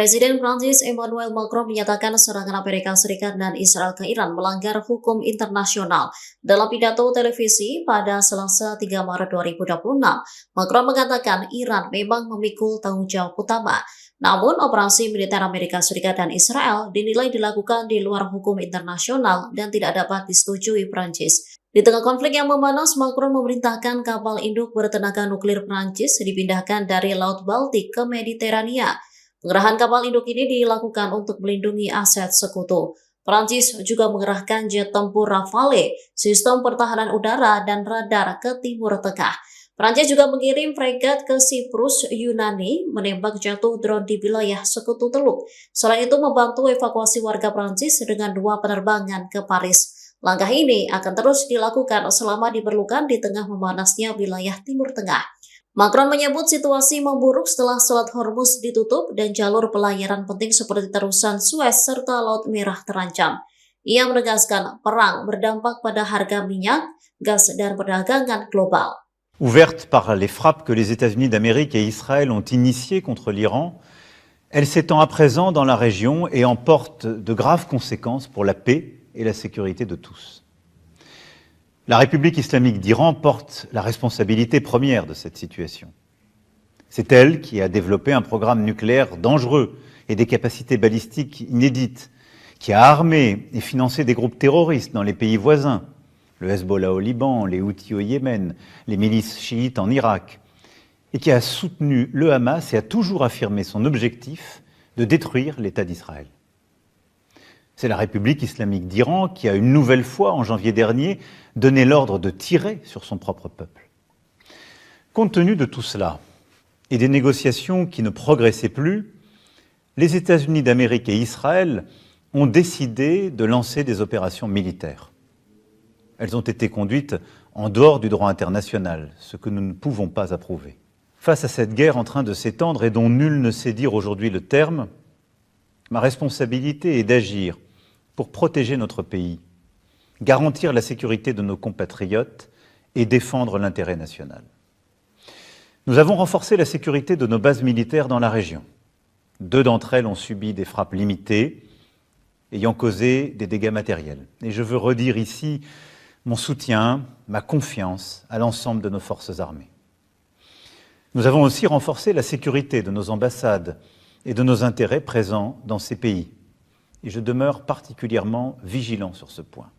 Presiden Prancis Emmanuel Macron menyatakan serangan Amerika Serikat dan Israel ke Iran melanggar hukum internasional. Dalam pidato televisi pada Selasa 3 Maret 2026, Macron mengatakan Iran memang memikul tanggung jawab utama. Namun, operasi militer Amerika Serikat dan Israel dinilai dilakukan di luar hukum internasional dan tidak dapat disetujui Prancis. Di tengah konflik yang memanas, Macron memerintahkan kapal induk bertenaga nuklir Prancis dipindahkan dari Laut Baltik ke Mediterania. Pengerahan kapal induk ini dilakukan untuk melindungi aset sekutu. Prancis juga mengerahkan jet tempur Rafale, sistem pertahanan udara, dan radar ke Timur Tengah. Prancis juga mengirim fregat ke Siprus, Yunani, menembak jatuh drone di wilayah Sekutu Teluk. Selain itu membantu evakuasi warga Prancis dengan 2 penerbangan ke Paris. Langkah ini akan terus dilakukan selama diperlukan di tengah memanasnya wilayah Timur Tengah. Macron menyebut situasi memburuk setelah Selat Hormuz ditutup dan jalur pelayaran penting seperti terusan Suez serta Laut Merah terancam. Ia menegaskan perang berdampak pada harga minyak, gas, dan perdagangan global. Ouverte par les frappes que les États-Unis d'Amérique et Israël ont initiées contre l'Iran, elle s'étend à présent dans la région et emporte de graves conséquences pour la paix et la sécurité de tous. La République islamique d'Iran porte la responsabilité première de cette situation. C'est elle qui a développé un programme nucléaire dangereux et des capacités balistiques inédites, qui a armé et financé des groupes terroristes dans les pays voisins, le Hezbollah au Liban, les Houthis au Yémen, les milices chiites en Irak, et qui a soutenu le Hamas et a toujours affirmé son objectif de détruire l'État d'Israël. C'est la République islamique d'Iran qui a une nouvelle fois, en janvier dernier, donné l'ordre de tirer sur son propre peuple. Compte tenu de tout cela et des négociations qui ne progressaient plus, les États-Unis d'Amérique et Israël ont décidé de lancer des opérations militaires. Elles ont été conduites en dehors du droit international, ce que nous ne pouvons pas approuver. Face à cette guerre en train de s'étendre et dont nul ne sait dire aujourd'hui le terme, ma responsabilité est d'agir pour protéger notre pays, garantir la sécurité de nos compatriotes et défendre l'intérêt national. Nous avons renforcé la sécurité de nos bases militaires dans la région. 2 d'entre elles ont subi des frappes limitées, ayant causé des dégâts matériels. Et je veux redire ici mon soutien, ma confiance à l'ensemble de nos forces armées. Nous avons aussi renforcé la sécurité de nos ambassades et de nos intérêts présents dans ces pays. Et je demeure particulièrement vigilant sur ce point.